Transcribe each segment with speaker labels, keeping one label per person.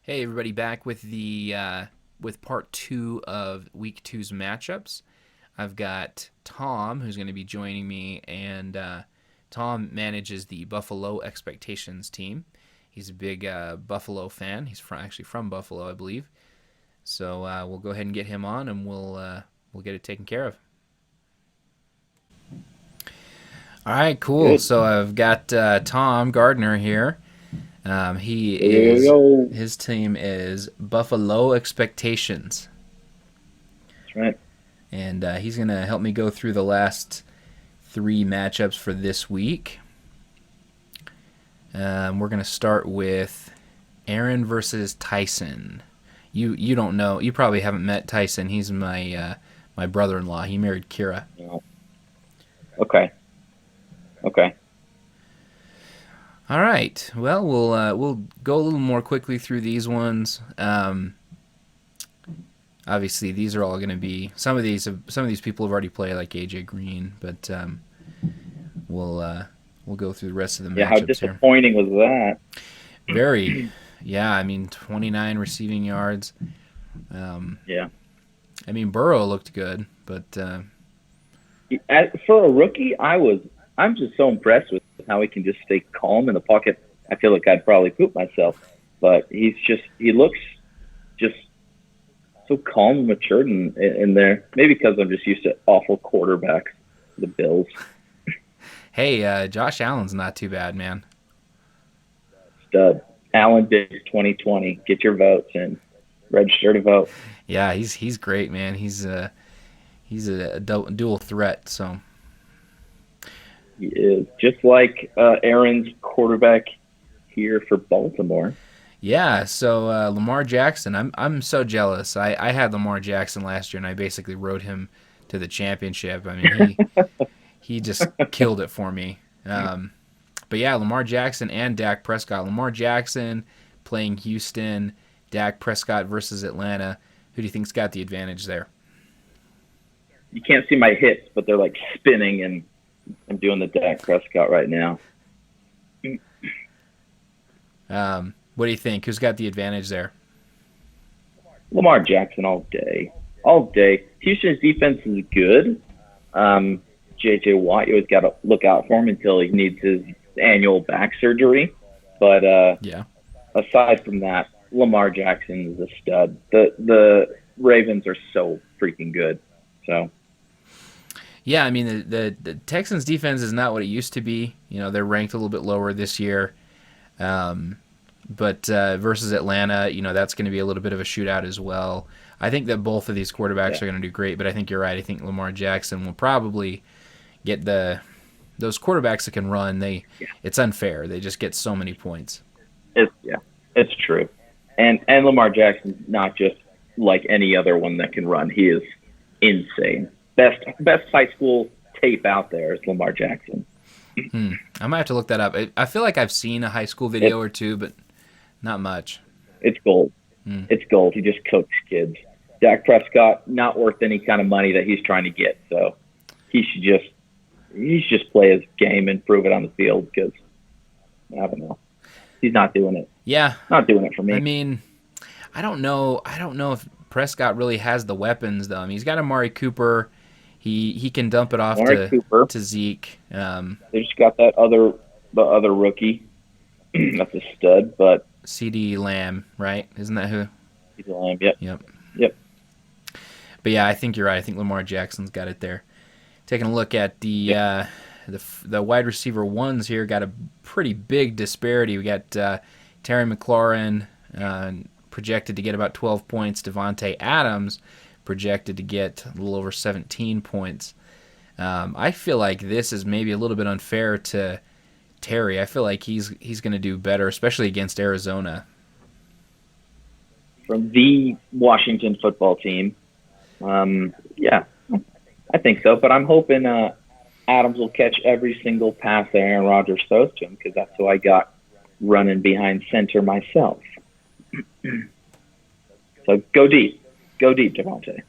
Speaker 1: Hey everybody, back with the with part two of week two's matchups. I've got Tom who's going to be joining me, and Tom manages the Buffalo Expectations team. He's a big Buffalo fan. He's actually from Buffalo, I believe. So we'll go ahead and get him on, and we'll get it taken care of. All right, cool.
Speaker 2: Good.
Speaker 1: So I've got Tom Gardner here. He
Speaker 2: Yo,
Speaker 1: is
Speaker 2: yo.
Speaker 1: his team is Buffalo Expectations,
Speaker 2: That's right.
Speaker 1: and he's gonna help me go through the last three matchups for this week. We're gonna start with Aaron versus Tyson. You don't know. You probably haven't met Tyson. He's my brother-in-law. He married Kira.
Speaker 2: No. Okay. Okay.
Speaker 1: All right. Well, we'll go a little more quickly through these ones. Obviously, these are all going to be some of these people have already played, like AJ Green, but we'll uh, we'll go through the rest of the
Speaker 2: Yeah, how
Speaker 1: matchups here.
Speaker 2: disappointing was that?
Speaker 1: Very, yeah. I mean, 29 receiving yards. Um,
Speaker 2: Yeah.
Speaker 1: I mean, Burrow looked good, but
Speaker 2: For a rookie, I'm just so impressed with how he can just stay calm in the pocket. I feel like I'd probably poop myself, but he looks just so calm and matured in there. Maybe because I'm just used to awful quarterbacks, the Bills.
Speaker 1: hey, Josh Allen's not too bad, man.
Speaker 2: Stud. Allen Diggs 2020. Get your votes in. Register to vote.
Speaker 1: Yeah, he's great, man. He's a dual threat. So
Speaker 2: He is just like Aaron's quarterback here for Baltimore.
Speaker 1: yeah, so Lamar Jackson, I'm so jealous. I had Lamar Jackson last year, and I basically rode him to the championship. I mean, he just killed it for me. But yeah, Lamar Jackson and Dak Prescott. Lamar Jackson playing Houston, Dak Prescott versus Atlanta. Who do you think's got the advantage there?
Speaker 2: You can't see my hips, but they're like spinning, and I'm doing the Dak Prescott right now.
Speaker 1: What do you think? Who's got the advantage there?
Speaker 2: Lamar Jackson all day, all day. Houston's defense is good. J.J. Watt, you always got to look out for him until he needs his annual back surgery. But
Speaker 1: Yeah.
Speaker 2: aside from that, Lamar Jackson is a stud. The Ravens are so freaking good. So
Speaker 1: Yeah, I mean the Texans defense is not what it used to be. You know, they're ranked a little bit lower this year. Um, but versus Atlanta, you know, that's going to be a little bit of a shootout as well. I think that both of these quarterbacks
Speaker 2: yeah,
Speaker 1: are going to do great, but I think you're right. I think Lamar Jackson will probably get those quarterbacks that can run.
Speaker 2: yeah,
Speaker 1: It's unfair. They just get so many points.
Speaker 2: yeah, it's true. And Lamar Jackson's not just like any other one that can run. He is insane. Best high school tape out there is Lamar Jackson.
Speaker 1: I might have to look that up. I feel like I've seen a high school
Speaker 2: It's
Speaker 1: video or two, but not much.
Speaker 2: it's gold.
Speaker 1: Hmm.
Speaker 2: It's gold. He just coaches kids. Dak Prescott not worth any kind of money that he's trying to get. So he should just play his game and prove it on the field because I don't know. He's not doing it.
Speaker 1: Yeah,
Speaker 2: Not doing it for
Speaker 1: I
Speaker 2: me.
Speaker 1: mean, I don't know. I don't know if Prescott really has the weapons though. I mean, he's got Amari Cooper. He can dump it off
Speaker 2: Amari Cooper.
Speaker 1: to Zeke.
Speaker 2: They just got the other rookie. That's a stud, but
Speaker 1: CD Lamb, right? Isn't that who?
Speaker 2: he's a lamb. Yep.
Speaker 1: Yep.
Speaker 2: Yep.
Speaker 1: But yeah, I think you're right. I think Lamar Jackson's got it there. Taking a look at the wide receiver ones here, got a pretty big disparity. We got Terry McLaurin projected to get about 12 points. Devontae Adams projected to get a little over 17 points. I feel like this is maybe a little bit unfair to Terry. I feel like he's going to do better, especially against Arizona.
Speaker 2: From the Washington football team. Yeah, I think so. But I'm hoping Adams will catch every single pass that Aaron Rodgers throws to him because that's who I got running behind center myself. So go deep. Go deep, Devontae.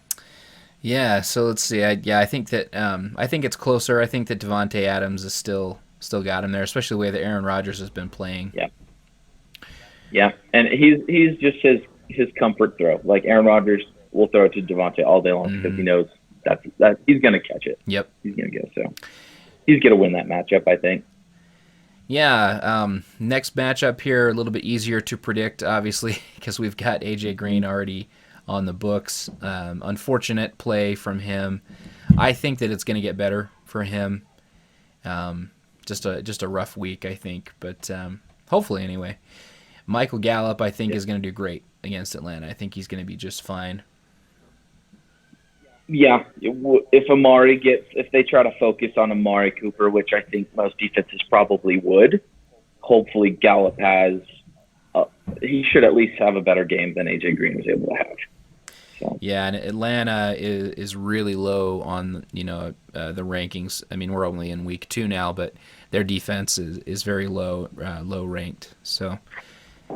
Speaker 1: Yeah, so let's see. I think that I think it's closer. I think that Devonte Adams is still got him there, especially the way that Aaron Rodgers has been playing.
Speaker 2: Yeah. Yeah, and he's just his comfort throw. Like Aaron Rodgers will throw it to Devontae all day long because he knows that he's going to catch it.
Speaker 1: Yep.
Speaker 2: He's going to go. So he's going to win that matchup, I think.
Speaker 1: Yeah. Next matchup here, a little bit easier to predict, obviously, because we've got AJ Green already on the books. Unfortunate play from him. I think that it's going to get better for him. Just a rough week, I think, but hopefully anyway. Michael Gallup, I think, is going to do great against Atlanta. I think he's going to be just fine.
Speaker 2: Yeah, if they try to focus on Amari Cooper, which I think most defenses probably would, hopefully Gallup he should at least have a better game than AJ Green was able to have. So.
Speaker 1: Yeah, and Atlanta is really low on the rankings. I mean, we're only in week 2 now, but their defense is very low ranked. So,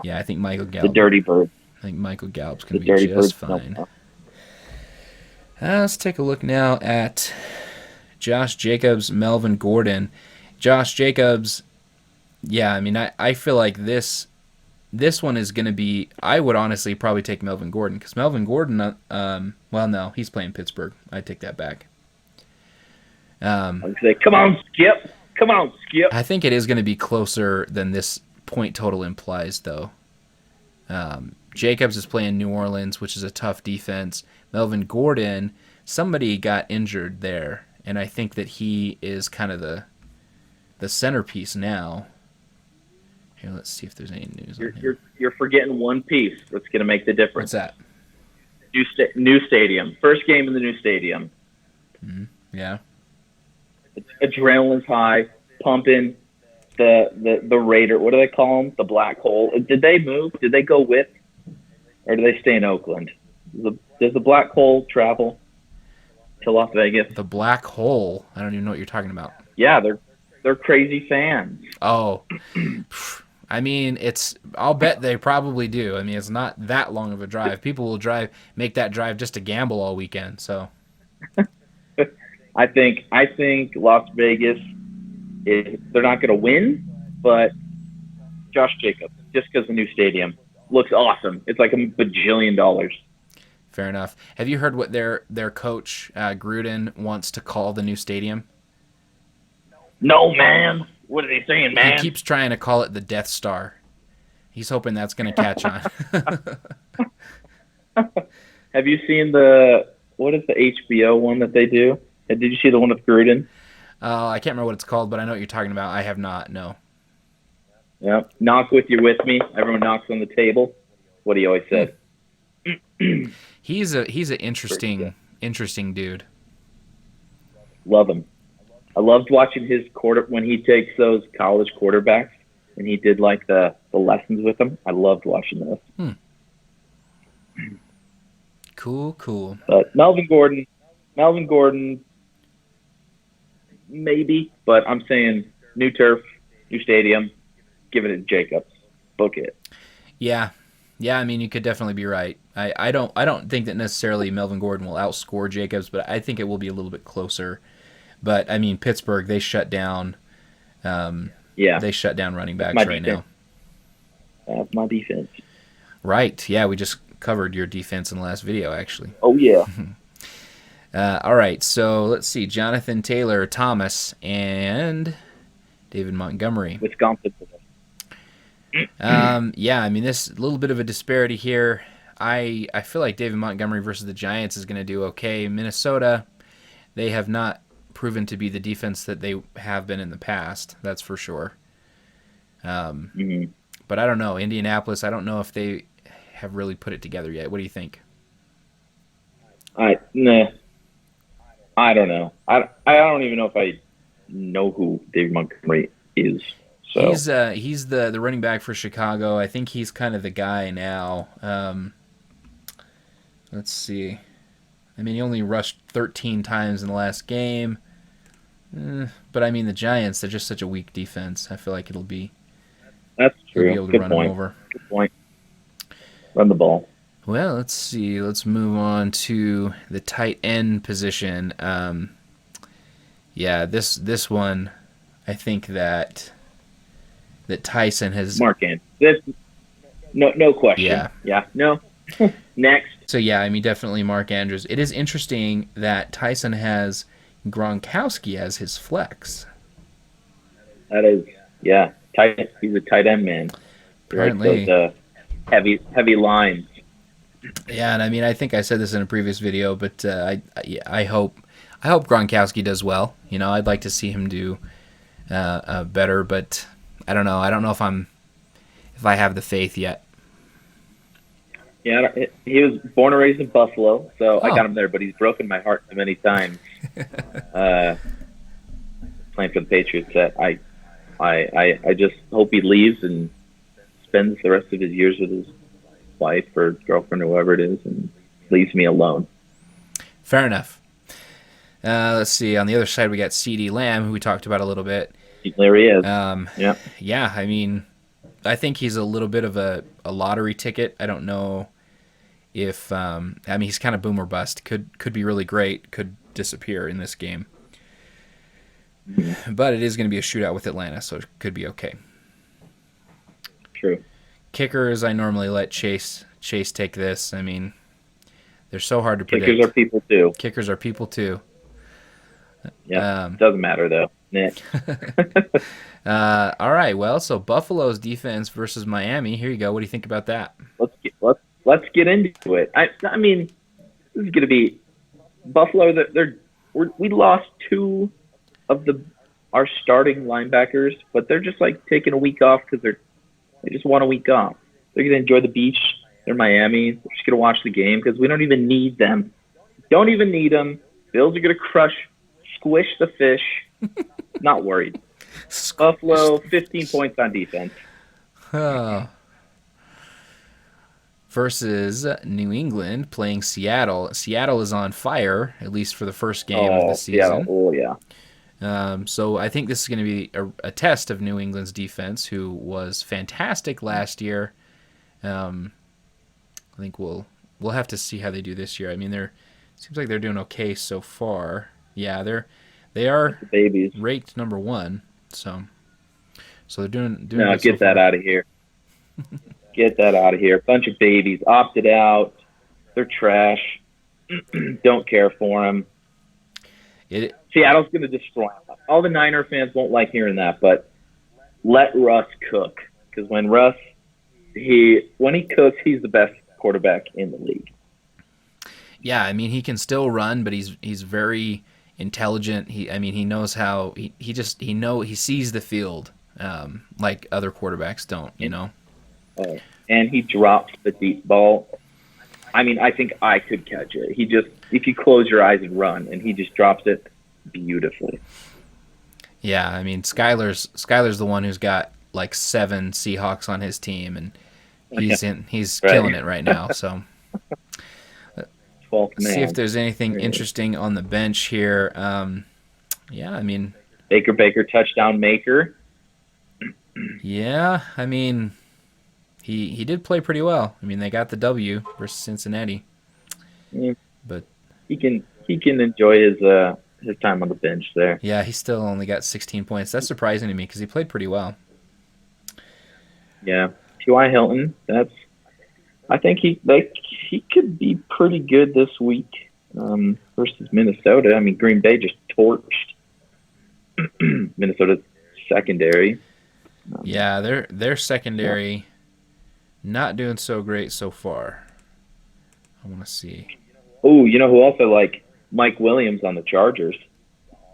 Speaker 1: yeah, I think Michael Gallup.
Speaker 2: The Dirty Bird.
Speaker 1: I think Michael Gallup's going to be just fine. Let's take a look now at Josh Jacobs, Melvin Gordon. Josh Jacobs, yeah, I mean, I feel like this one is going to be, I would honestly probably take Melvin Gordon, because Melvin Gordon, well, no, he's playing Pittsburgh. I take that back.
Speaker 2: I'd say, come on, Skip. Come on, Skip.
Speaker 1: I think it is going to be closer than this point total implies, though. Jacobs is playing New Orleans, which is a tough defense. Melvin Gordon, somebody got injured there, and I think that he is kind of the centerpiece now. Here, let's see if there's any news on him.
Speaker 2: You're forgetting one piece that's going to make the difference.
Speaker 1: What's that?
Speaker 2: New stadium. First game in the new stadium.
Speaker 1: Mm-hmm. Yeah.
Speaker 2: Adrenaline's high, pumping. The Raider, what do they call them? The Black Hole. Did they move? Did they go with? Or do they stay in Oakland? Does the Black Hole travel to Las Vegas?
Speaker 1: The Black Hole? I don't even know what you're talking about.
Speaker 2: Yeah, they're crazy fans.
Speaker 1: Oh. I mean, I'll bet they probably do. I mean, it's not that long of a drive. People will make that drive just to gamble all weekend, so.
Speaker 2: I think Las Vegas they're not going to win, but Josh Jacobs, just because the new stadium looks awesome. It's like $1 bajillion.
Speaker 1: Fair enough. Have you heard what their coach Gruden wants to call the new stadium?
Speaker 2: No, man. What are they saying, man?
Speaker 1: He keeps trying to call it the Death Star. He's hoping that's going to catch on.
Speaker 2: Have you seen what is the HBO one that they do? Did you see the one with Gruden?
Speaker 1: I can't remember what it's called, but I know what you're talking about. I have not, no.
Speaker 2: Yeah. Knock with me. Everyone knocks on the table. What he always said.
Speaker 1: He's an interesting dude.
Speaker 2: Love him. I loved watching his when he takes those college quarterbacks and he did like the lessons with them. I loved watching those.
Speaker 1: Cool.
Speaker 2: But Melvin Gordon, maybe, but I'm saying new turf, new stadium, give it to Jacobs. Book it.
Speaker 1: Yeah, I mean, you could definitely be right. I don't think that necessarily Melvin Gordon will outscore Jacobs, but I think it will be a little bit closer. But I mean, Pittsburgh, they shut down. They shut down running backs right now.
Speaker 2: That's my defense.
Speaker 1: Right. Yeah, we just covered your defense in the last video, actually.
Speaker 2: Oh yeah.
Speaker 1: All right. So let's see: Jonathan Taylor, Thomas, and David Montgomery.
Speaker 2: Wisconsin.
Speaker 1: Yeah, I mean, this little bit of a disparity here. I feel like David Montgomery versus the Giants is going to do okay. Minnesota, they have not proven to be the defense that they have been in the past. That's for sure. But I don't know. Indianapolis, I don't know if they have really put it together yet. What do you think?
Speaker 2: I don't know. I don't even know if I know who David Montgomery is. So
Speaker 1: he's the running back for Chicago. I think he's kind of the guy now. Let's see. I mean, he only rushed 13 times in the last game. But I mean, the Giants, they're just such a weak defense. I feel like it'll be.
Speaker 2: That's true.
Speaker 1: Be able to run them over.
Speaker 2: Good point. Run the ball.
Speaker 1: Well, let's see. Let's move on to the tight end position. This one, I think that Tyson has.
Speaker 2: Mark Andrews. no question.
Speaker 1: Yeah.
Speaker 2: Yeah. No. Next.
Speaker 1: So yeah, I mean definitely Mark Andrews. It is interesting that Tyson has Gronkowski as his flex.
Speaker 2: That is, yeah. Tight. He's a tight end man. He likes
Speaker 1: Apparently.
Speaker 2: those heavy lines.
Speaker 1: Yeah, and I mean I think I said this in a previous video, but I hope Gronkowski does well. You know, I'd like to see him do better, but I don't know. I don't know if I have the faith yet.
Speaker 2: Yeah, he was born and raised in Buffalo, so I
Speaker 1: Oh.
Speaker 2: got him there. But he's broken my heart so many times. Playing for the Patriots, that I just hope he leaves and spends the rest of his years with his wife or girlfriend or whoever it is, and leaves me alone.
Speaker 1: Fair enough. Let's see. On the other side, we got C.D. Lamb, who we talked about a little bit.
Speaker 2: There he is.
Speaker 1: Yeah. Yeah, I mean, I think he's a little bit of a lottery ticket. I don't know if I mean he's kind of boom or bust. Could be really great. Could disappear in this game. But it is going to be a shootout with Atlanta, so it could be okay.
Speaker 2: True.
Speaker 1: Kickers, I normally let Chase take this. I mean, they're so hard to predict.
Speaker 2: Kickers are people too.
Speaker 1: Kickers are people too.
Speaker 2: Yeah. Doesn't matter though. Nick.
Speaker 1: All right. Well, so Buffalo's defense versus Miami. Here you go. What do you think about that?
Speaker 2: Let's get into it. I mean, this is going to be Buffalo. We lost two of our starting linebackers, but they're just like taking a week off because they just want a week off. They're going to enjoy the beach. They're Miami. They're just going to watch the game because we don't even need them. Don't even need them. Bills are going to squish the fish. Not worried. Buffalo, 15 points on defense.
Speaker 1: Oh. Versus New England playing Seattle. Seattle is on fire, at least for the first game of the season.
Speaker 2: Oh, yeah.
Speaker 1: So I think this is going to be a test of New England's defense, who was fantastic last year. I think we'll have to see how they do this year. I mean, seems like they're doing okay so far. Yeah, they are
Speaker 2: babies.
Speaker 1: Ranked number 1. So they're doing.
Speaker 2: No, get that out of here. Get that out of here. Bunch of babies opted out. They're trash. Don't care for them. Seattle's going to destroy them. All the Niner fans won't like hearing that, but let Russ cook. Because when he cooks, he's the best quarterback in the league.
Speaker 1: Yeah, I mean he can still run, but he's very intelligent. He knows how he sees the field like other quarterbacks don't. You know.
Speaker 2: And he drops the deep ball. I mean, I think I could catch it. If you close your eyes and run, and he just drops it beautifully.
Speaker 1: Yeah, I mean, Skyler's the one who's got like 7 Seahawks on his team, and he's killing it right now. So,
Speaker 2: 12th man.
Speaker 1: See if there's anything interesting on the bench here. Yeah, I mean,
Speaker 2: Baker touchdown maker.
Speaker 1: Yeah, I mean, he did play pretty well. I mean, they got the W versus Cincinnati. But
Speaker 2: he can enjoy his time on the bench there.
Speaker 1: Yeah, he still only got 16 points. That's surprising to me because he played pretty well.
Speaker 2: Yeah, T.Y. Hilton. I think he could be pretty good this week versus Minnesota. I mean, Green Bay just torched Minnesota's secondary.
Speaker 1: Yeah, their secondary not doing so great so far. I want to see.
Speaker 2: Oh, you know who also like Mike Williams on the Chargers?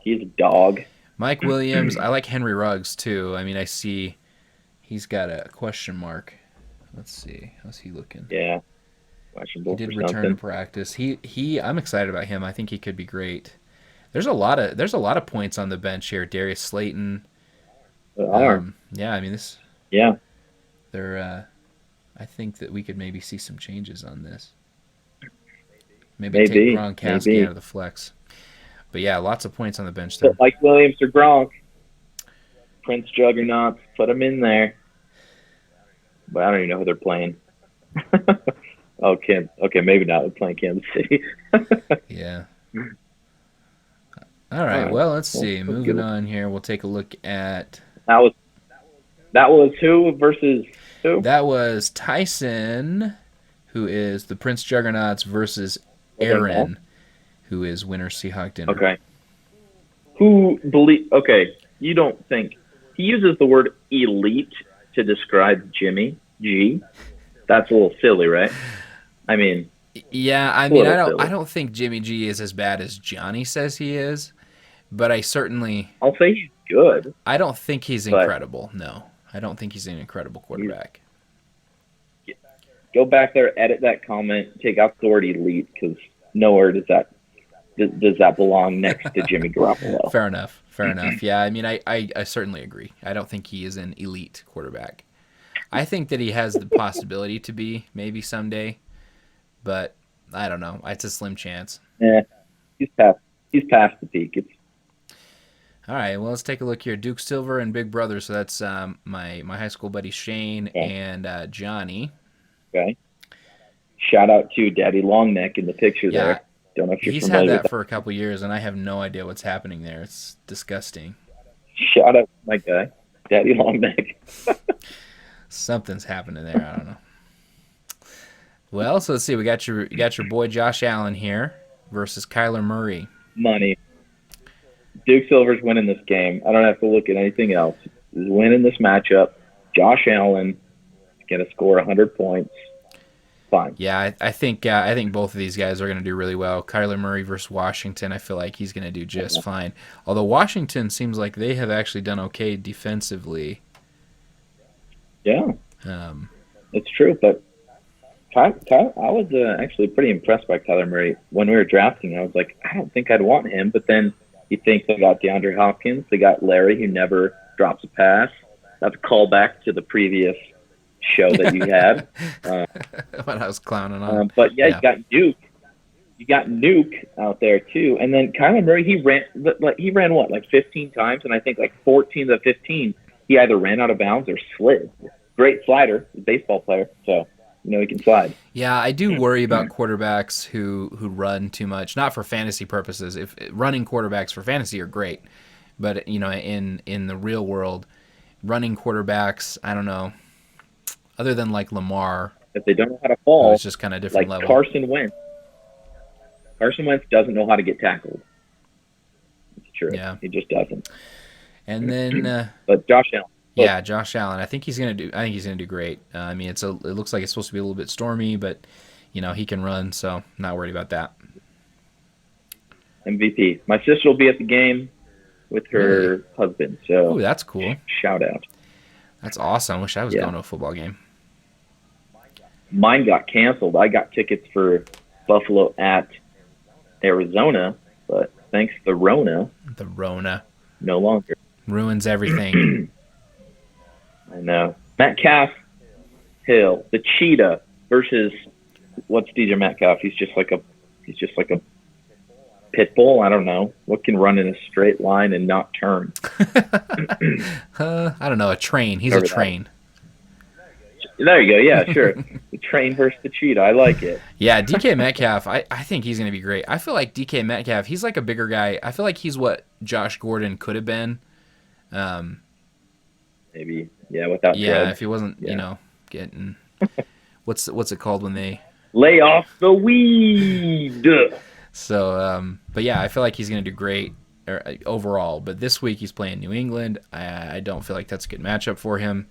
Speaker 2: He's a dog.
Speaker 1: Mike Williams. I like Henry Ruggs too. I mean, I see he's got a question mark. Let's see. How's he looking?
Speaker 2: Yeah. Questionable.
Speaker 1: He did return to practice. I'm excited about him. I think he could be great. There's a lot of points on the bench here. Darius Slayton. Yeah, I mean this.
Speaker 2: Yeah.
Speaker 1: I think that we could maybe see some changes on this. Maybe take Gronkowski out of the flex. But yeah, lots of points on the bench there.
Speaker 2: Mike Williams or Gronk. Prince Juggernauts, put them in there. But I don't even know who they're playing. Okay, maybe not. They're playing Kansas City.
Speaker 1: Yeah. All right. Well, let's see. Moving on here, we'll take a look at.
Speaker 2: That was who versus Who?
Speaker 1: That was Tyson, who is the Prince Juggernauts, versus Aaron, who is winner Seahawk Dinner.
Speaker 2: Okay. Okay, you don't think he uses the word elite to describe Jimmy G? That's a little silly, right? I mean,
Speaker 1: yeah, I mean, I don't think Jimmy G is as bad as Johnny says he is, but
Speaker 2: I'll say he's good.
Speaker 1: I don't think he's incredible. No, I don't think he's an incredible quarterback.
Speaker 2: Go back there, edit that comment, take out the word elite, because nowhere does that belong next to Jimmy Garoppolo.
Speaker 1: Fair enough. Yeah, I mean, I certainly agree. I don't think he is an elite quarterback. I think that he has the possibility to be maybe someday, but I don't know. It's a slim chance.
Speaker 2: Yeah, he's past the peak.
Speaker 1: All right, well, let's take a look here. Duke Silver and Big Brother. So that's my high school buddy Shane and Johnny.
Speaker 2: Okay. Shout out to Daddy Longneck in the picture there. Don't know if you're
Speaker 1: he's
Speaker 2: familiar
Speaker 1: had that for a couple years, and I have no idea what's happening there. It's disgusting.
Speaker 2: Shout out to my guy, Daddy Longneck.
Speaker 1: Something's happening there. I don't know. Well, so let's see. We got your boy Josh Allen here versus Kyler Murray.
Speaker 2: Money. Duke Silver's winning this game. I don't have to look at anything else. He's winning this matchup. Josh Allen is going to score 100 points. Fine.
Speaker 1: Yeah, I think both of these guys are going to do really well. Kyler Murray versus Washington, I feel like he's going to do just fine. Although Washington seems like they have actually done okay defensively.
Speaker 2: Yeah, it's true. But I was actually pretty impressed by Kyler Murray. When we were drafting, I was like, I don't think I'd want him. But then you think they got DeAndre Hopkins. They got Larry, who never drops a pass. That's a callback to the previous show that you had.
Speaker 1: When I was clowning on.
Speaker 2: But yeah, you got Duke. You got Nuke out there too, and then Kyler Murray. He ran what, like 15 times, and I think like 14 of the 15 he either ran out of bounds or slid. Great slider, baseball player, so he can slide.
Speaker 1: Yeah, I do worry about quarterbacks who run too much, not for fantasy purposes. If running quarterbacks for fantasy are great, but in the real world, running quarterbacks, I don't know. Other than like Lamar,
Speaker 2: if they don't know how to fall,
Speaker 1: it's just kind of different
Speaker 2: like
Speaker 1: level.
Speaker 2: Carson Wentz. Carson Wentz doesn't know how to get tackled. It's true.
Speaker 1: Yeah,
Speaker 2: he just doesn't.
Speaker 1: And then,
Speaker 2: but Josh Allen.
Speaker 1: Yeah, Josh Allen. I think he's gonna do great. I mean, it looks like it's supposed to be a little bit stormy, but he can run, so I'm not worried about that.
Speaker 2: MVP. My sister will be at the game with her husband. So
Speaker 1: ooh, that's cool.
Speaker 2: Shout out.
Speaker 1: That's awesome. I wish I was going to a football game.
Speaker 2: Mine got canceled. I got tickets for Buffalo at Arizona, but thanks to the Rona, no longer.
Speaker 1: Ruins everything.
Speaker 2: I know. Metcalf Hill, the cheetah versus what's DJ Metcalf? He's just like a pit bull. I don't know. What can run in a straight line and not turn?
Speaker 1: I don't know. A train. He's a train.
Speaker 2: There you go. Yeah, sure. The train versus the cheetah. I like it.
Speaker 1: Yeah, DK Metcalf, I think he's going to be great. I feel like DK Metcalf, he's like a bigger guy. I feel like he's what Josh Gordon could have been.
Speaker 2: Maybe. Yeah, without
Speaker 1: dread. If he wasn't, getting... What's it called when they...
Speaker 2: Lay off the weed!
Speaker 1: So, but yeah, I feel like he's going to do great overall. But this week he's playing New England. I don't feel like that's a good matchup for him.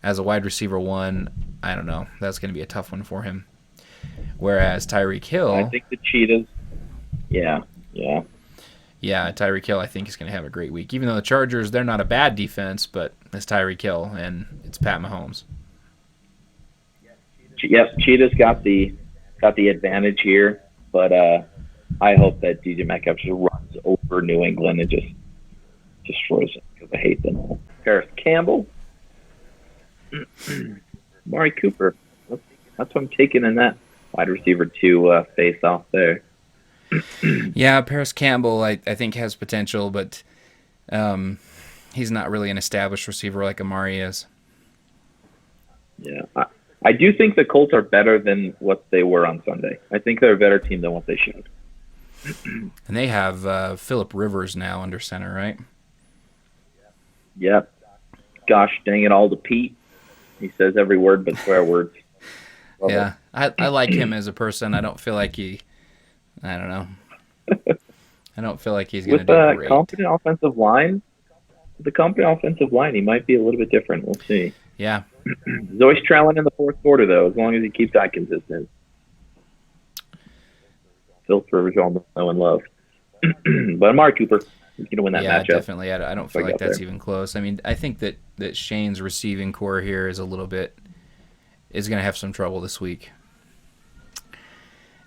Speaker 1: As a wide receiver one, I don't know. That's going to be a tough one for him. Whereas Tyreek Hill...
Speaker 2: I think the Cheetahs... Yeah.
Speaker 1: Yeah, Tyreek Hill I think is going to have a great week. Even though the Chargers, they're not a bad defense, but it's Tyreek Hill, and it's Pat Mahomes.
Speaker 2: Yep, Cheetahs got the advantage here, but I hope that DJ Metcalf just runs over New England and just destroys them because I hate them all. Paris Campbell, Amari Cooper. That's what I'm taking in that wide receiver 2 face off there.
Speaker 1: Yeah, Paris Campbell I think has potential, but he's not really an established receiver like Amari is.
Speaker 2: Yeah, I do think the Colts are better than what they were on Sunday. I think they're a better team than what they showed.
Speaker 1: And they have Phillip Rivers now under center, right?
Speaker 2: Yep. Gosh dang it all to Pete. He says every word but swear words. Love
Speaker 1: Yeah, I like him as a person. I don't feel like I don't know. I don't feel like he's
Speaker 2: it.
Speaker 1: going to
Speaker 2: With
Speaker 1: do
Speaker 2: a
Speaker 1: great.
Speaker 2: competent offensive line, he might be a little bit different. We'll see.
Speaker 1: Yeah.
Speaker 2: He's always trailing in the fourth quarter, though, as long as he keeps that consistent. Phil Rivers, all know and love. But Amari Cooper, he's going to win that
Speaker 1: Yeah,
Speaker 2: matchup.
Speaker 1: definitely. I don't feel like that's
Speaker 2: there.
Speaker 1: even close. I mean, I think that Shane's receiving core here is going to have some trouble this week.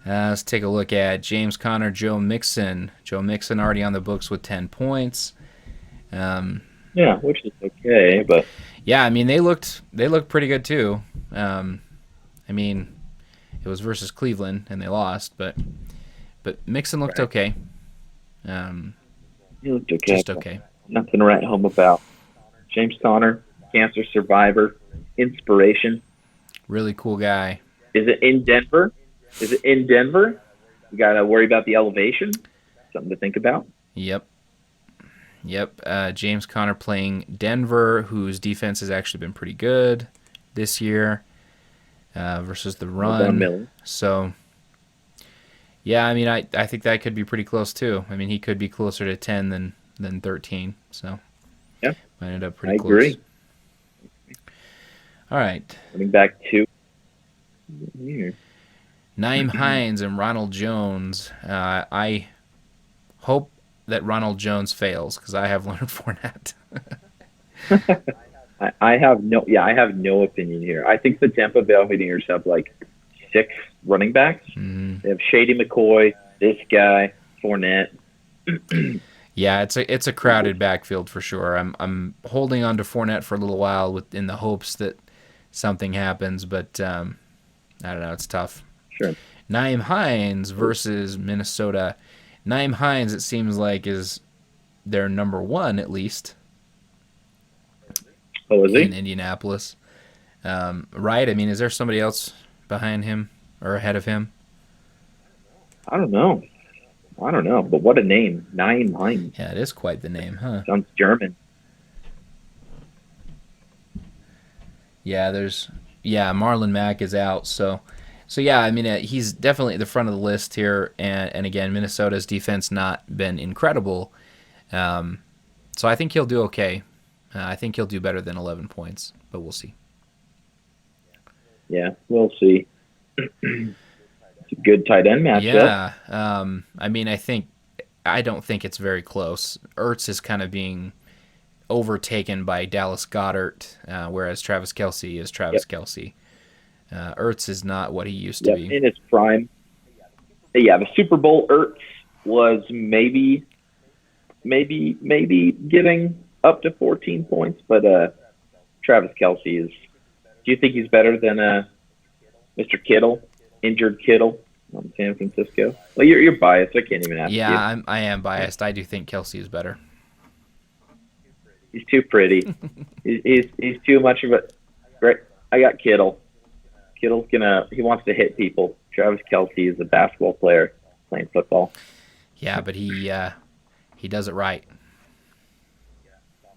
Speaker 1: Let's take a look at James Conner, Joe Mixon. Joe Mixon already on the books with 10 points.
Speaker 2: Yeah, which is okay, but
Speaker 1: yeah, I mean they looked pretty good too. I mean, it was versus Cleveland and they lost, but Mixon looked okay.
Speaker 2: he looked okay.
Speaker 1: Just okay.
Speaker 2: Nothing to write home about. James Conner, cancer survivor, inspiration.
Speaker 1: Really cool guy.
Speaker 2: Is it in Denver? You got to worry about the elevation. Something to think about.
Speaker 1: Yep. James Conner playing Denver, whose defense has actually been pretty good this year versus the run. So, yeah, I mean, I think that could be pretty close too. I mean, he could be closer to 10 than 13. So,
Speaker 2: yeah,
Speaker 1: might end up pretty close.
Speaker 2: I agree.
Speaker 1: All right.
Speaker 2: Coming back to here.
Speaker 1: Nyheim Hines and Ronald Jones. I hope that Ronald Jones fails because I have Leonard Fournette.
Speaker 2: I have no opinion here. I think the Tampa Bay Buccaneers have like 6 running backs.
Speaker 1: Mm-hmm.
Speaker 2: They have Shady McCoy, this guy, Fournette.
Speaker 1: Yeah, it's a crowded backfield for sure. I'm holding on to Fournette for a little while in the hopes that something happens, but I don't know. It's tough.
Speaker 2: Sure.
Speaker 1: Nyheim Hines versus Minnesota. Nyheim Hines, it seems like, is their number 1 at least.
Speaker 2: Oh, is he?
Speaker 1: In Indianapolis. Right? I mean, is there somebody else behind him or ahead of him?
Speaker 2: I don't know. But what a name. Nyheim Hines.
Speaker 1: Yeah, it is quite the name, huh?
Speaker 2: Sounds German.
Speaker 1: Yeah, Marlon Mack is out, so yeah, I mean, he's definitely at the front of the list here, and again, Minnesota's defense not been incredible, so I think he'll do okay. I think he'll do better than 11 points, but we'll see.
Speaker 2: Yeah, we'll see. It's a good tight end matchup.
Speaker 1: Yeah, I mean, I don't think it's very close. Ertz is kind of being overtaken by Dallas Goedert, whereas Travis Kelce is Travis Kelce. Ertz is not what he used to be.
Speaker 2: In his prime. Yeah, the Super Bowl Ertz was maybe getting up to 14 points, but Travis Kelce is. Do you think he's better than Mr. Kittle, injured Kittle on San Francisco? Well, you're biased. I can't even ask you.
Speaker 1: Yeah, I am biased. I do think Kelce is better.
Speaker 2: He's too pretty. he's too much of a. Great. I got Kittle. Kittle's he wants to hit people. Travis Kelce is a basketball player playing football.
Speaker 1: Yeah, but he does it right.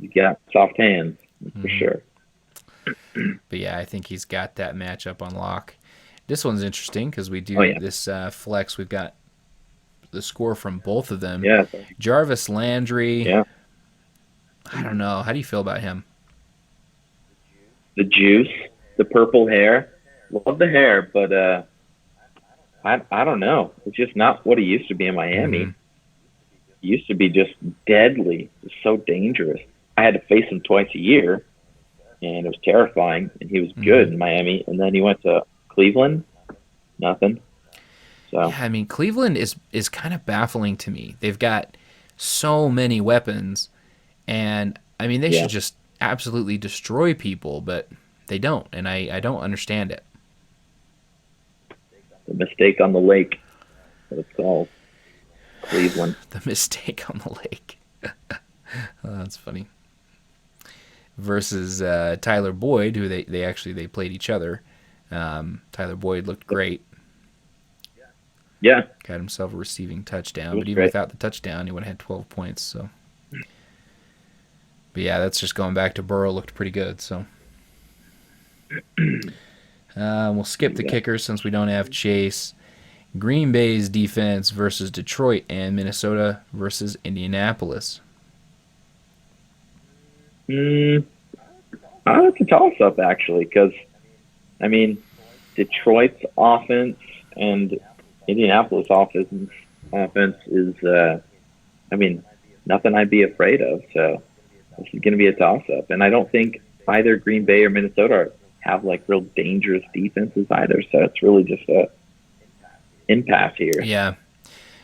Speaker 2: He's got soft hands, for sure.
Speaker 1: But yeah, I think he's got that matchup on lock. This one's interesting because we do this flex. We've got the score from both of them.
Speaker 2: Yeah.
Speaker 1: Jarvis Landry.
Speaker 2: Yeah.
Speaker 1: I don't know. How do you feel about him?
Speaker 2: The juice, the purple hair. Love the hair, but I don't know. It's just not what he used to be in Miami.
Speaker 1: Mm-hmm.
Speaker 2: He used to be just deadly, just so dangerous. I had to face him twice a year, and it was terrifying. And he was good in Miami, and then he went to Cleveland. Nothing. So
Speaker 1: yeah, I mean, Cleveland is kind of baffling to me. They've got so many weapons, and I mean, they should just absolutely destroy people, but they don't, and I don't understand it.
Speaker 2: The mistake on the lake, what it's called. Cleveland.
Speaker 1: The mistake on the lake. Oh, that's funny. Versus Tyler Boyd, who they played each other. Tyler Boyd looked great.
Speaker 2: Yeah.
Speaker 1: Got himself a receiving touchdown, but even
Speaker 2: great.
Speaker 1: without the touchdown, he would have had 12 points. So, but yeah, that's just going back to Burrow looked pretty good. So, We'll skip the kickers since we don't have Chase. Green Bay's defense versus Detroit, and Minnesota versus Indianapolis.
Speaker 2: It's a toss-up, actually, because, I mean, Detroit's offense and Indianapolis offense is, nothing I'd be afraid of. So this is going to be a toss-up. And I don't think either Green Bay or Minnesota have, like, real dangerous defenses either. So it's really just a impasse here.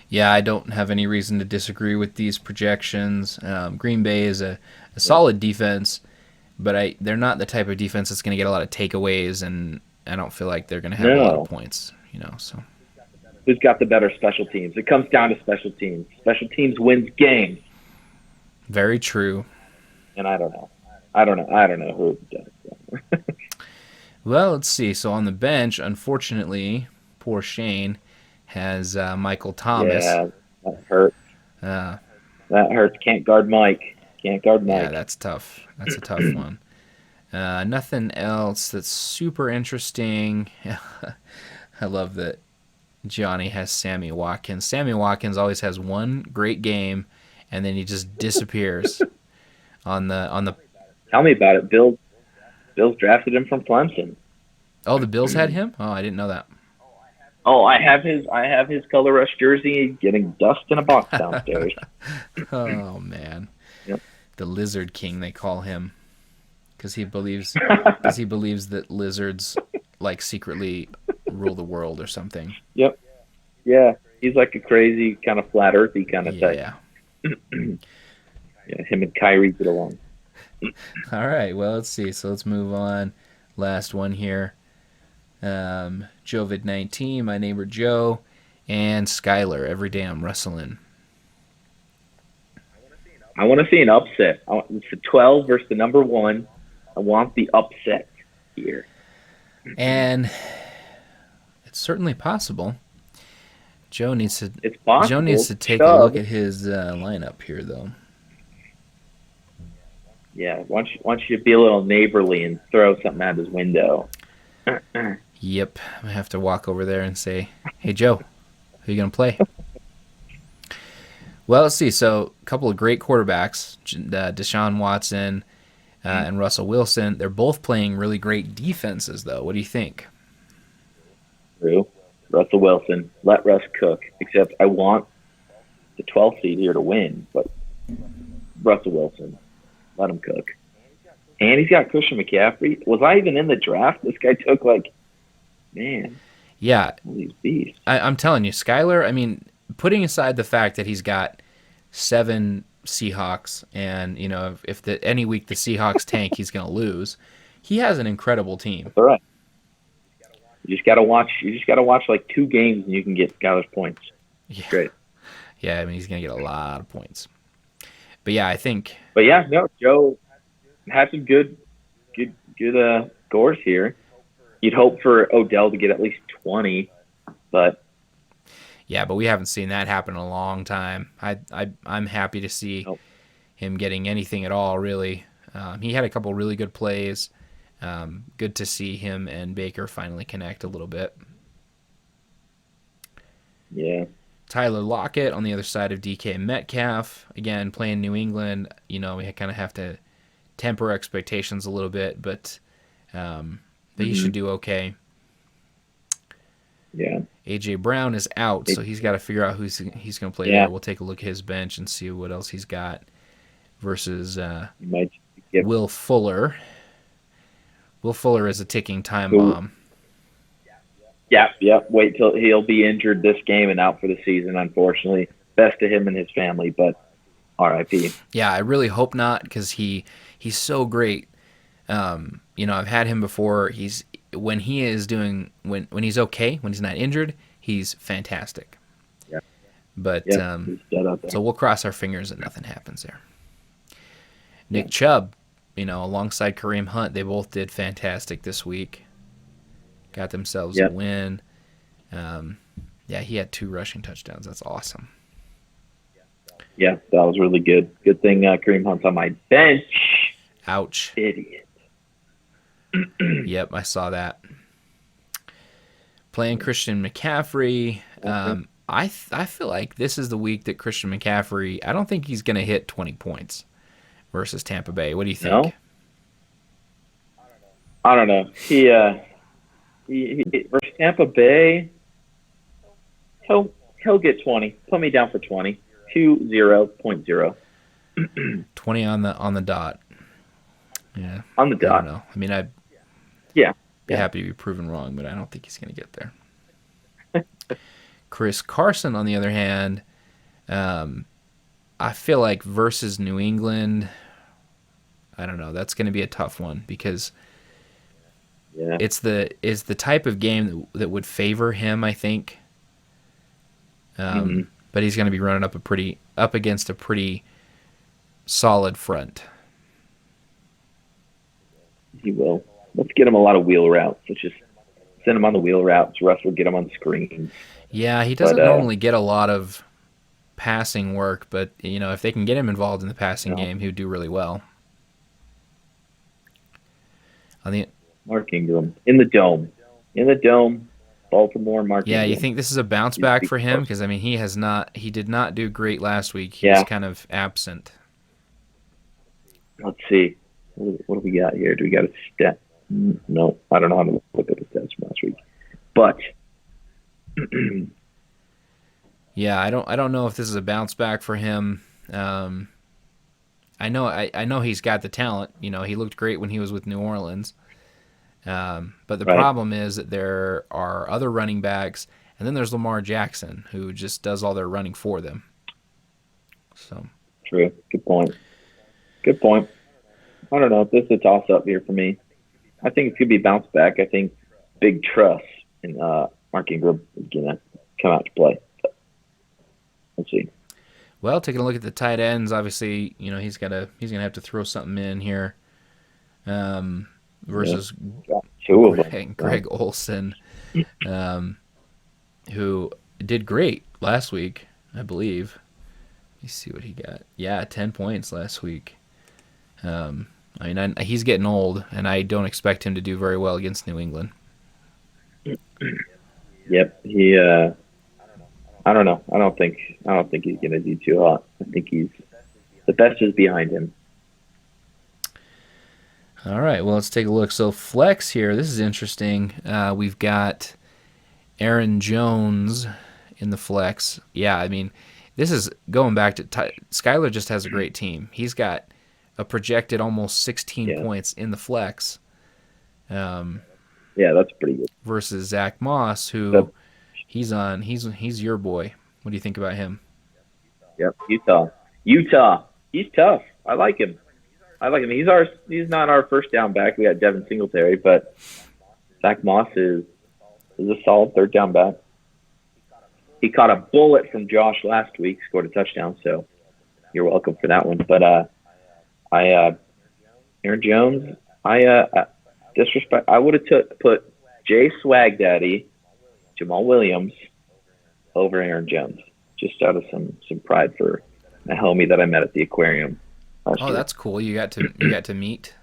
Speaker 1: Yeah, I don't have any reason to disagree with these projections. Green Bay is a solid defense, but they're not the type of defense that's going to get a lot of takeaways, and I don't feel like they're going to have a lot of points. So
Speaker 2: who's got the better special teams? It comes down to special teams. Special teams wins games.
Speaker 1: Very true.
Speaker 2: And I don't know who does.
Speaker 1: Well, let's see. So on the bench, unfortunately, poor Shane has Michael Thomas.
Speaker 2: Yeah, that hurts. That hurts. Can't guard Mike.
Speaker 1: Yeah, that's tough. That's a tough one. Nothing else that's super interesting. I love that Johnny has Sammy Watkins. Sammy Watkins always has one great game, and then he just disappears on the.
Speaker 2: Tell me about it. Bills drafted him from Clemson.
Speaker 1: Oh, the Bills had him? Oh, I didn't know that.
Speaker 2: Oh, I have his color rush jersey getting dust in a box downstairs.
Speaker 1: Oh man.
Speaker 2: Yep.
Speaker 1: The Lizard King, they call him, because he believes that lizards like secretly rule the world or something.
Speaker 2: Yep. Yeah, he's like a crazy kind of flat earthy kind of type.
Speaker 1: Yeah.
Speaker 2: Yeah, him and Kyrie get along.
Speaker 1: All right. Well, let's see. So let's move on. Last one here. Jovid-19, my neighbor Joe, and Skyler. Every day I'm wrestling.
Speaker 2: I want to see an upset. It's the 12 versus the number 1. I want the upset here.
Speaker 1: And it's certainly possible. Joe needs to.
Speaker 2: It's possible.
Speaker 1: Joe needs to take a look at his lineup here, though.
Speaker 2: Yeah, why don't you be a little neighborly and throw something out his window?
Speaker 1: Yep, I'm gonna have to walk over there and say, "Hey, Joe, who are you gonna play?" Well, let's see. So, a couple of great quarterbacks, Deshaun Watson and Russell Wilson. They're both playing really great defenses, though. What do you think?
Speaker 2: True. Russell Wilson. Let Russ cook. Except I want the 12th seed here to win, but Russell Wilson. Let him cook. And he's got Christian McCaffrey. Was I even in the draft? This guy took,
Speaker 1: Yeah.
Speaker 2: All these beasts.
Speaker 1: I'm telling you, Skyler, I mean, putting aside the fact that he's got 7 Seahawks, and, if any week the Seahawks tank, he's going to lose, he has an incredible team.
Speaker 2: That's all right. You just got to watch like 2 games and you can get Skyler's points.
Speaker 1: Yeah.
Speaker 2: Great.
Speaker 1: Yeah, I mean, he's going to get a lot of points. But yeah, I think.
Speaker 2: But yeah, no, Joe had some good scores here. You'd hope for Odell to get at least 20, but.
Speaker 1: Yeah, but we haven't seen that happen in a long time. I'm happy to see him getting anything at all, really. He had a couple really good plays. Good to see him and Baker finally connect a little bit.
Speaker 2: Yeah.
Speaker 1: Tyler Lockett on the other side of DK Metcalf. Again, playing New England, we kind of have to temper expectations a little bit, but he should do okay.
Speaker 2: Yeah.
Speaker 1: A.J. Brown is out, so he's got to figure out who's he's going to play there. We'll take a look at his bench and see what else he's got versus Will Fuller. Will Fuller is a ticking time bomb.
Speaker 2: Yeah. Wait till he'll be injured this game and out for the season, unfortunately. Best to him and his family, but R.I.P.
Speaker 1: Yeah, I really hope not, because he's so great. I've had him before. When he's okay, when he's not injured, he's fantastic.
Speaker 2: Yeah.
Speaker 1: But so we'll cross our fingers that nothing happens there. Nick Chubb, alongside Kareem Hunt, they both did fantastic this week. Got themselves a win. He had 2 rushing touchdowns. That's awesome.
Speaker 2: Yeah, that was really good. Good thing Kareem Hunt's on my bench.
Speaker 1: Ouch.
Speaker 2: Idiot.
Speaker 1: Yep, I saw that. Playing Christian McCaffrey. I feel like this is the week that Christian McCaffrey, I don't think he's going to hit 20 points versus Tampa Bay. What do you think?
Speaker 2: No, I don't know. He versus Tampa Bay, he'll get 20. Put me down for 20. 20.0
Speaker 1: 20 on the dot. Yeah.
Speaker 2: on the
Speaker 1: I don't
Speaker 2: dot.
Speaker 1: know. I mean, I'd
Speaker 2: Yeah,
Speaker 1: be
Speaker 2: yeah.
Speaker 1: happy to be proven wrong, but I don't think he's going to get there. Chris Carson, on the other hand, I feel like versus New England, I don't know. That's going to be a tough one because
Speaker 2: Yeah.
Speaker 1: it's the type of game that would favor him, I think. But he's going to be running up against a pretty solid front.
Speaker 2: He will. Let's get him a lot of wheel routes. Let's just send him on the wheel routes. Russ will get him on screens.
Speaker 1: Yeah, he doesn't
Speaker 2: But,
Speaker 1: normally get a lot of passing work, but if they can get him involved in the passing game, he would do really well. On the
Speaker 2: Mark Ingram in the dome. In the dome, Baltimore. Mark
Speaker 1: Yeah,
Speaker 2: Ingram.
Speaker 1: you think this is a bounce back for him? Because I mean, he did not do great last week. He was kind of absent.
Speaker 2: Let's see. What do we got here? Do we got a stat? No, I don't know how to look at the stats from last week. But
Speaker 1: Yeah, I don't know if this is a bounce back for him. I know he's got the talent. He looked great when he was with New Orleans. But the problem is that there are other running backs, and then there's Lamar Jackson, who just does all their running for them. So
Speaker 2: true. Good point. Good point. I don't know. This is a toss-up here for me. I think it could be bounce back. I think big trust in Mark Ingram is going to come out to play. But let's see.
Speaker 1: Well, taking a look at the tight ends, obviously, he's gonna have to throw something in here. Versus
Speaker 2: two of them.
Speaker 1: Greg Olsen, who did great last week, I believe. Let me see what he got. Yeah, 10 points last week. He's getting old, and I don't expect him to do very well against New England.
Speaker 2: Yep, he. I don't know. I don't think he's going to do too hot. I think the best is behind him.
Speaker 1: All right, well, let's take a look. So flex here, this is interesting. We've got Aaron Jones in the flex. Yeah, I mean, this is going back to Skyler just has a great team. He's got a projected almost 16 points in the flex.
Speaker 2: Yeah, that's pretty good.
Speaker 1: Versus Zach Moss, who he's your boy. What do you think about him?
Speaker 2: Yep, Utah. He's tough. I like him. He's not our first down back. We got Devin Singletary, but Zach Moss is a solid third down back. He caught a bullet from Josh last week, scored a touchdown, so you're welcome for that one. But Aaron Jones, disrespect. I would have put Jay Swag Daddy, Jamal Williams over Aaron Jones, just out of some pride for a homie that I met at the aquarium.
Speaker 1: Oh, that's cool. You got to meet.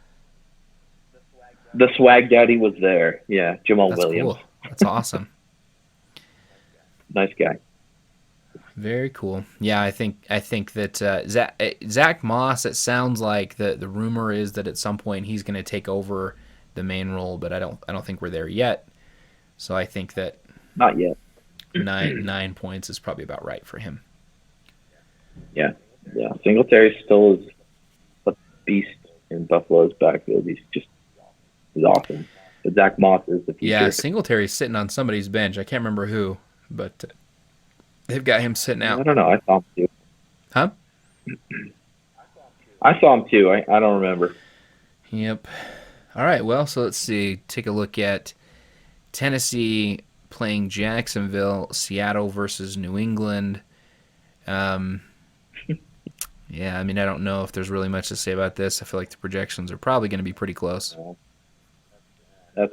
Speaker 2: The Swag Daddy was there. Yeah, Jamal
Speaker 1: That's
Speaker 2: Williams.
Speaker 1: Cool. That's awesome.
Speaker 2: Nice guy.
Speaker 1: Very cool. Yeah, I think that Zach Moss. It sounds like the rumor is that at some point he's going to take over the main role, but I don't think we're there yet. So I think that
Speaker 2: not yet.
Speaker 1: 9 points is probably about right for him.
Speaker 2: Yeah. Singletary still is a beast in Buffalo's backfield. He's awesome. But Zach Moss is the future.
Speaker 1: Yeah, Singletary's sitting on somebody's bench. I can't remember who, but they've got him sitting out.
Speaker 2: I don't know. I saw him too.
Speaker 1: Huh?
Speaker 2: I saw him too. I don't remember.
Speaker 1: Yep. All right. Well, so let's see. Take a look at Tennessee playing Jacksonville, Seattle versus New England. Yeah, I mean, I don't know if there's really much to say about this. I feel like the projections are probably going to be pretty close.
Speaker 2: I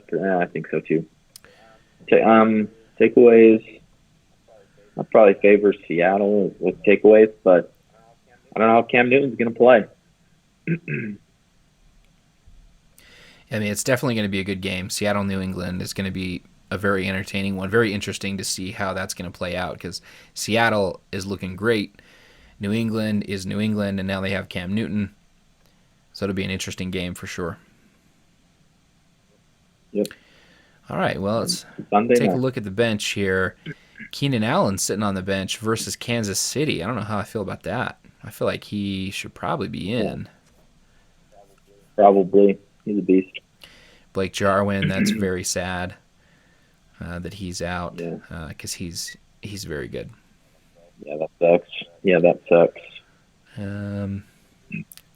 Speaker 2: think so too. Takeaways. I'd probably favor Seattle with takeaways, but I don't know how Cam Newton's going to play.
Speaker 1: I mean, it's definitely going to be a good game. Seattle, New England is going to be a very entertaining one. Very interesting to see how that's going to play out because Seattle is looking great. New England is New England, and now they have Cam Newton. So it'll be an interesting game for sure.
Speaker 2: Yep.
Speaker 1: All right, well, let's
Speaker 2: Sunday
Speaker 1: take
Speaker 2: night.
Speaker 1: a look at the bench here. Keenan Allen sitting on the bench versus Kansas City. I don't know how I feel about that. I feel like he should probably be in.
Speaker 2: Probably. He's a beast.
Speaker 1: Blake Jarwin, that's very sad that he's out
Speaker 2: Yeah.
Speaker 1: because he's very good.
Speaker 2: Yeah, that sucks.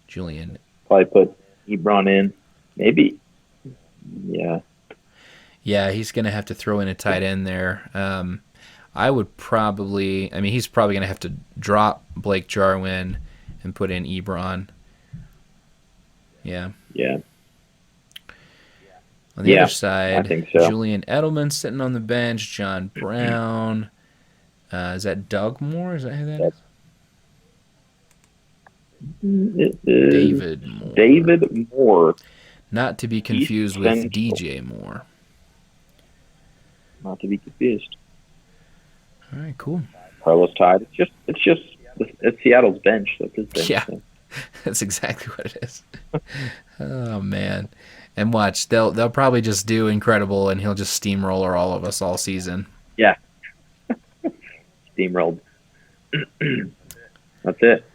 Speaker 1: Julian.
Speaker 2: Probably put Ebron in. Maybe. Yeah.
Speaker 1: Yeah, he's going to have to throw in a tight end there. I would probably, I mean, he's probably going to have to drop Blake Jarwin and put in Ebron. Yeah.
Speaker 2: Yeah.
Speaker 1: On the
Speaker 2: Yeah,
Speaker 1: other side,
Speaker 2: I think so.
Speaker 1: Julian Edelman sitting on the bench, John Brown. Is that Doug Moore? Is that who that is?
Speaker 2: It is
Speaker 1: David Moore.
Speaker 2: David Moore.
Speaker 1: Not to be confused with DJ Moore.
Speaker 2: Not to be confused.
Speaker 1: All right, cool.
Speaker 2: Carlos Hyde. It's Seattle's bench. That's his bench.
Speaker 1: Yeah.
Speaker 2: So.
Speaker 1: That's exactly what it is. Oh man. And watch, they'll probably just do incredible and he'll just steamroller all of us all season.
Speaker 2: Yeah. Steamrolled. That's it.